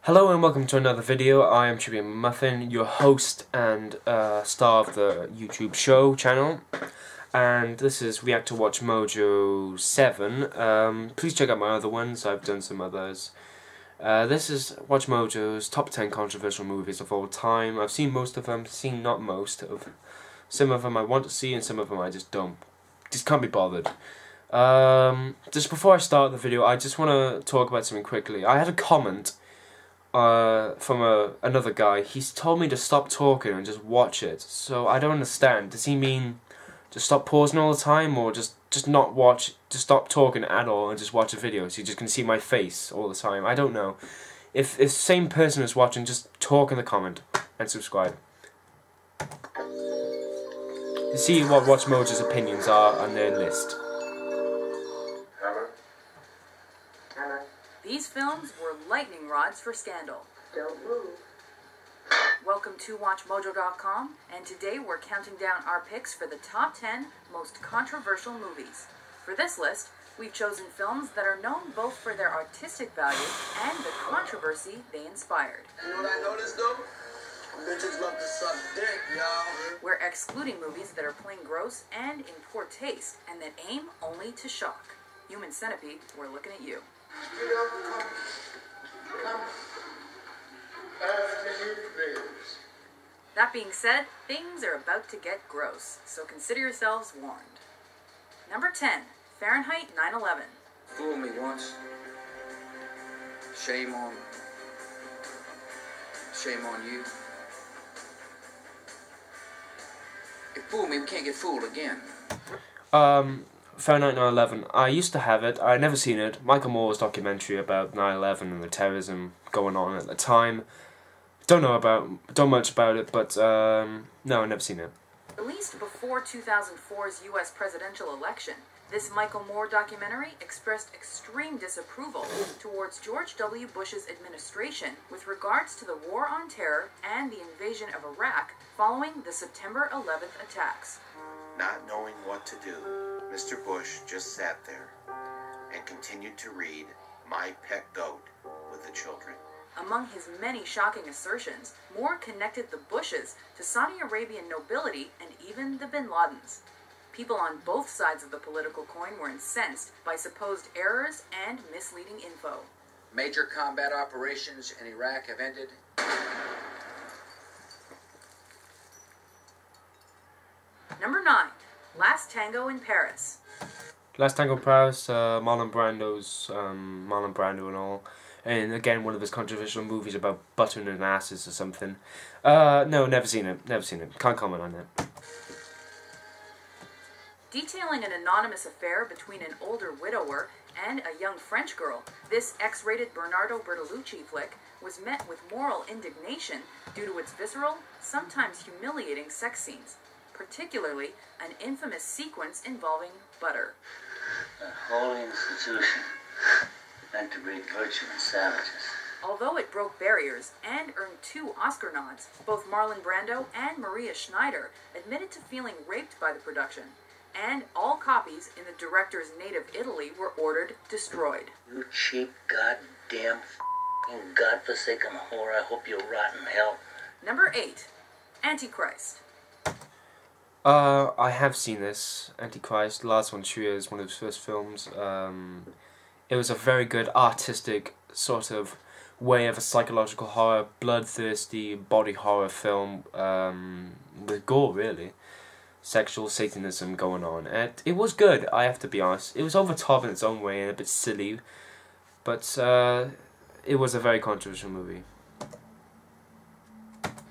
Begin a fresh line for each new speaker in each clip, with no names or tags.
Hello and welcome to another video. I am Chippy Muffin, your host and star of the YouTube show channel, and this is React to WatchMojo 7. Please check out my other ones, I've done some others. This is WatchMojo's top 10 controversial movies of all time. I've seen most of them, seen not most of. Some of them I want to see and some of them I just can't be bothered. Just before I start the video, I just want to talk about something quickly. I had a comment from another guy. He's told me to stop talking and just watch it. So I don't understand. Does he mean just stop pausing all the time, or just not watch, just stop talking at all and just watch a video so you just can see my face all the time? I don't know. If the same person is watching, just talk in the comment and subscribe. You see what WatchMojo's opinions are on their list.
These films were lightning rods for scandal. Don't move. Welcome to WatchMojo.com, and today we're counting down our picks for the top 10 most controversial movies. For this list, we've chosen films that are known both for their artistic value and the controversy they inspired.
You know what I noticed though? Bitches love to suck dick, y'all.
We're excluding movies that are plain gross and in poor taste, and that aim only to shock. Human Centipede, we're looking at you.
Come. After you, please.
That being said, things are about to get gross, so consider yourselves warned. Number 10, Fahrenheit 9/11.
Fool me once. Shame on you. If fool me, we can't get fooled again.
Fahrenheit 9/11. I used to have it. I never seen it. Michael Moore's documentary about 9/11 and the terrorism going on at the time. Don't much about it, but no, I've never seen it.
Released before 2004's U.S. presidential election, this Michael Moore documentary expressed extreme disapproval towards George W. Bush's administration with regards to the war on terror and the invasion of Iraq following the September 11th attacks.
Not knowing what to do, Mr. Bush just sat there and continued to read My Pet Goat with the children.
Among his many shocking assertions, Moore connected the Bushes to Saudi Arabian nobility and even the Bin Ladens. People on both sides of the political coin were incensed by supposed errors and misleading info.
Major combat operations in Iraq have ended.
Number 9, Last Tango in Paris.
Last Tango in Paris, Marlon Brando and all. And again, one of his controversial movies about buttering and asses or something. No, never seen it. Can't comment on it.
Detailing an anonymous affair between an older widower and a young French girl, this X-rated Bernardo Bertolucci flick was met with moral indignation due to its visceral, sometimes humiliating sex scenes, particularly an infamous sequence involving butter.
A holy institution meant to breed virtue in savages.
Although it broke barriers and earned 2 Oscar nods, both Marlon Brando and Maria Schneider admitted to feeling raped by the production, and all copies in the director's native Italy were ordered destroyed.
You cheap, goddamn, f***ing godforsaken whore, I hope you rot in hell.
Number 8, Antichrist.
I have seen this, Antichrist. Lars von Trier's one of his first films. It was a very good artistic sort of way of a psychological horror, bloodthirsty body horror film with gore, really. Sexual Satanism going on. And it was good, I have to be honest. It was over top in its own way and a bit silly, but it was a very controversial movie.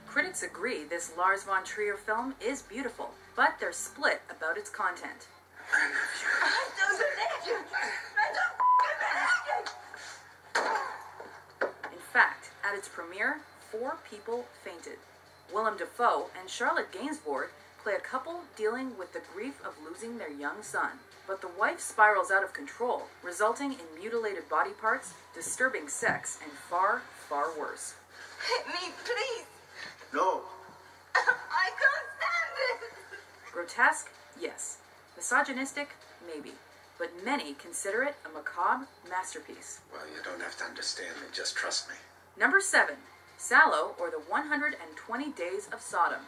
Critics agree this Lars von Trier film is beautiful, but they're split about its content. In fact, at its premiere, 4 people fainted. Willem Dafoe and Charlotte Gainsbourg play a couple dealing with the grief of losing their young son. But the wife spirals out of control, resulting in mutilated body parts, disturbing sex, and far, far worse.
Hit me, please.
No.
I can't stand it.
Grotesque, Yes. Misogynistic? Maybe. But many consider it a macabre masterpiece.
Well, you don't have to understand me, just trust me.
Number 7. Salo, or the 120 Days of Sodom.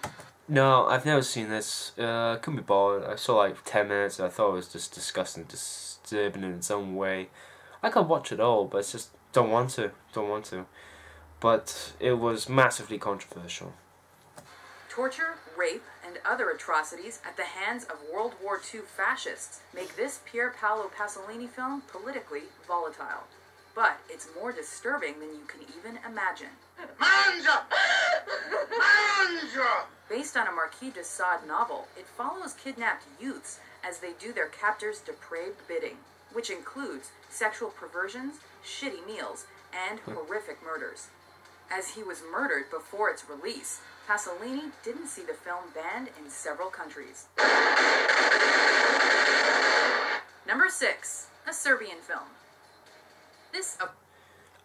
No, I've never seen this. Couldn't be bothered. I saw like 10 minutes and I thought it was just disgusting, disturbing in its own way. I could watch it all, but it's just don't want to. But it was massively controversial.
Torture, rape, and other atrocities at the hands of World War II fascists make this Pier Paolo Pasolini film politically volatile. But it's more disturbing than you can even imagine.
Manja! Manja!
Based on a Marquis de Sade novel, it follows kidnapped youths as they do their captors' depraved bidding, which includes sexual perversions, shitty meals, and horrific murders. As he was murdered before its release, Pasolini didn't see the film banned in several countries. Number 6. A Serbian film.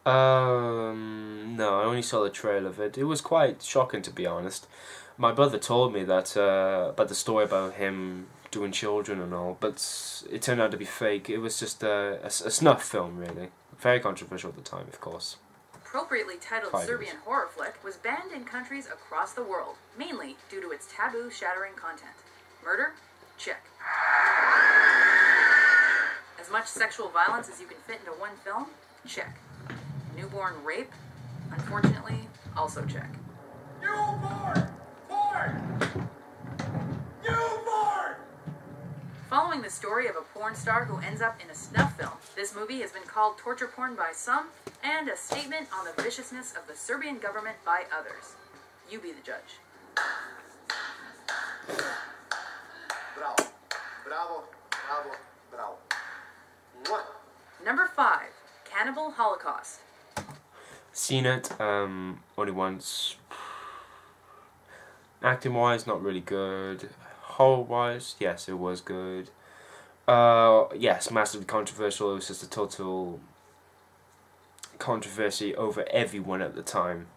No, I only saw the trailer of it. It was quite shocking, to be honest. My brother told me that about the story about him doing children and all, but it turned out to be fake. It was just a snuff film, really. Very controversial at the time, of course.
Appropriately titled Serbian horror flick, was banned in countries across the world, mainly due to its taboo-shattering content. Murder? Check. As much sexual violence as you can fit into one film? Check. Newborn rape? Unfortunately, also check.
Newborn! Born! Newborn!
Following the story of a porn star who ends up in a snuff film, this movie has been called torture porn by some, and a statement on the viciousness of the Serbian government by others. You be the judge.
Bravo. Bravo. Bravo. Bravo. Mwah.
Number 5. Cannibal Holocaust.
Seen it only once. Acting wise, not really good. Horror wise, yes, it was good. Yes, massively controversial. It was just a total controversy over everyone at the time.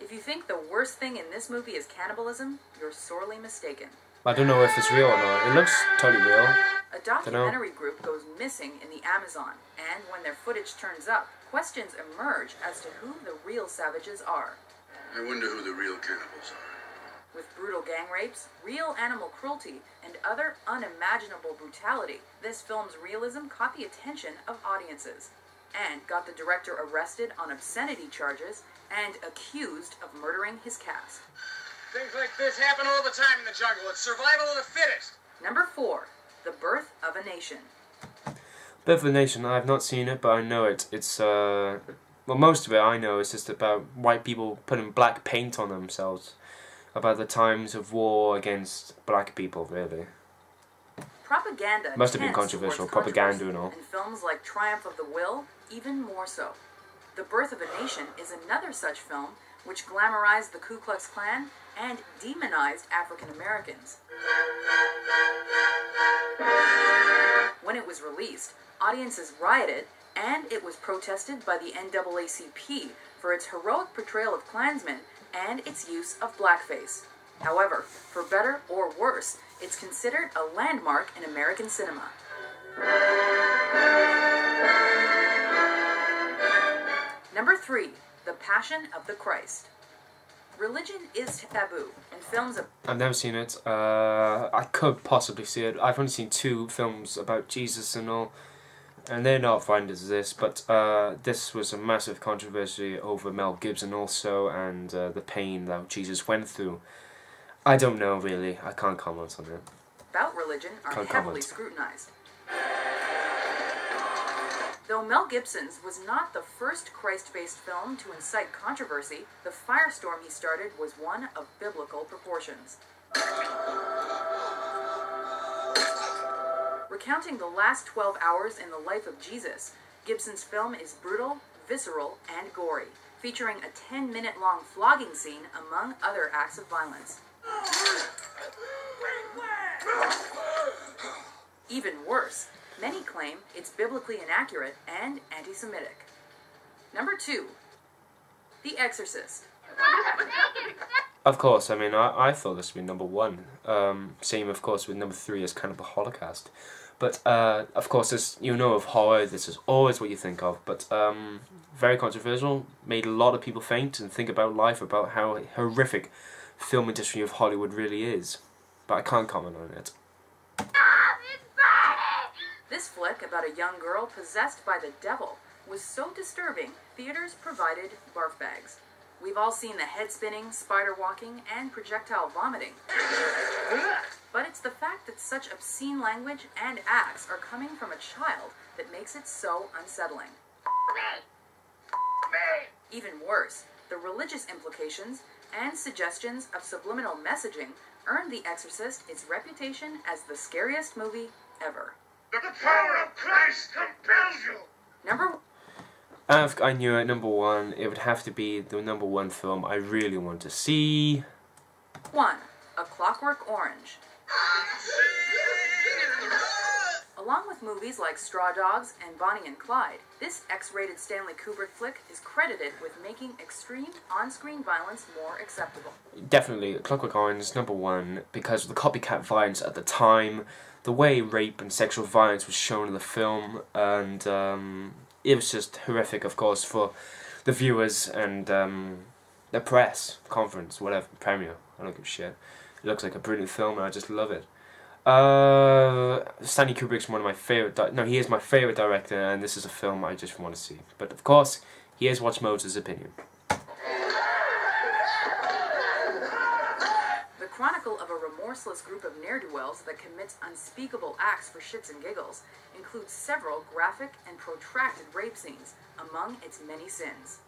If you think the worst thing in this movie is cannibalism, you're sorely mistaken.
I don't know if it's real or not. It looks totally real.
A documentary group goes missing in the Amazon, and when their footage turns up, questions emerge as to who the real savages are.
I wonder who the real cannibals are.
With brutal gang rapes, real animal cruelty, and other unimaginable brutality, this film's realism caught the attention of audiences, and got the director arrested on obscenity charges and accused of murdering his cast.
Things like this happen all the time in the jungle. It's survival of the fittest.
Number 4. The Birth of a Nation.
Birth of a Nation, I've not seen it, but I know it. It's, well, most of it I know is just about white people putting black paint on themselves. About the times of war against black people, really.
Propaganda
Must have been
tends
controversial,
towards
propaganda
controversy,
and all.
and films like Triumph of the Will, even more so. The Birth of a Nation is another such film which glamorized the Ku Klux Klan and demonized African Americans. When it was released, audiences rioted, and it was protested by the NAACP for its heroic portrayal of Klansmen and its use of blackface. However, for better or worse, it's considered a landmark in American cinema. Number 3. The Passion of the Christ. Religion is taboo, and films of...
I've never seen it. I could possibly see it. I've only seen 2 films about Jesus and all, and they're not fine as this, but this was a massive controversy over Mel Gibson also, and the pain that Jesus went through. I don't know, really. I can't comment on it.
About religion are
Can't
heavily
comment.
scrutinized. Though Mel Gibson's was not the first Christ-based film to incite controversy, the firestorm he started was one of biblical proportions. Recounting the last 12 hours in the life of Jesus, Gibson's film is brutal, visceral, and gory, featuring a 10-minute-long flogging scene among other acts of violence. Even worse, many claim it's biblically inaccurate and anti-Semitic. Number 2. The Exorcist.
Of course, I mean, I thought this would be number 1. Same, of course, with number 3 as Cannibal Holocaust. But, of course, this, you know, of horror, this is always what you think of. But, very controversial, made a lot of people faint and think about life, about how horrific film industry of Hollywood really is. But I can't comment on it.
This flick about a young girl possessed by the devil was so disturbing, theaters provided barf bags. We've all seen the head spinning, spider walking, and projectile vomiting. But it's the fact that such obscene language and acts are coming from a child that makes it so unsettling. Even worse, the religious implications and suggestions of subliminal messaging earned The Exorcist its reputation as the scariest movie ever.
The power of Christ compels you!
I knew at number 1, it would have to be the number 1 film I really want to see.
1. A Clockwork Orange. Along with movies like Straw Dogs and Bonnie and Clyde, this X-rated Stanley Kubrick flick is credited with making extreme on-screen violence more acceptable.
Definitely, Clockwork Orange is number 1 because of the copycat violence at the time, the way rape and sexual violence was shown in the film, and it was just horrific, of course, for the viewers and the press, conference, whatever, premiere. I don't give a shit. It looks like a brilliant film, and I just love it. Stanley Kubrick's one of my favorite. No, he is my favorite director, and this is a film I just want to see. But of course, here's WatchMojo's opinion.
The chronicle of a remorseless group of ne'er-do-wells that commits unspeakable acts for shits and giggles includes several graphic and protracted rape scenes among its many sins.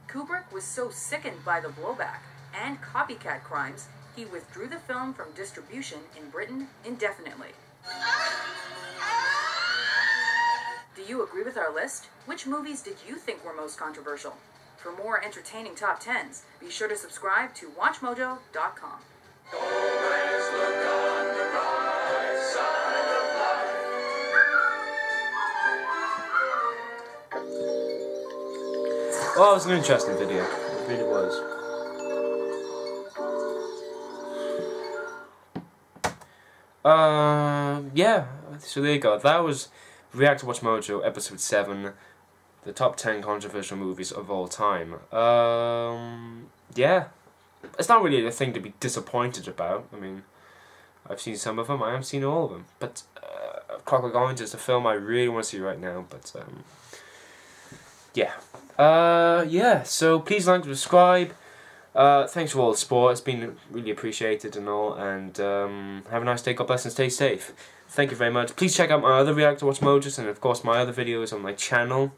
Kubrick was so sickened by the blowback and copycat crimes, he withdrew the film from distribution in Britain indefinitely. Do you agree with our list? Which movies did you think were most controversial? For more entertaining top 10s, be sure to subscribe to WatchMojo.com.
Well, it was an interesting video. It really was. Yeah, so there you go. That was React to WatchMojo, episode 7, the top 10 controversial movies of all time. Yeah, it's not really a thing to be disappointed about. I mean, I've seen some of them, I haven't seen all of them. But Clockwork Orange is a film I really want to see right now, but yeah. Yeah, so please like and subscribe. Thanks for all the support, it's been really appreciated and all, and have a nice day, God bless and stay safe. Thank you very much. Please check out my other React to WatchMojos and of course my other videos on my channel,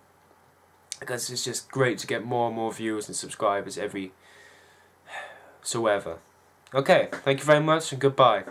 because it's just great to get more and more viewers and subscribers every so ever. Okay, thank you very much and goodbye.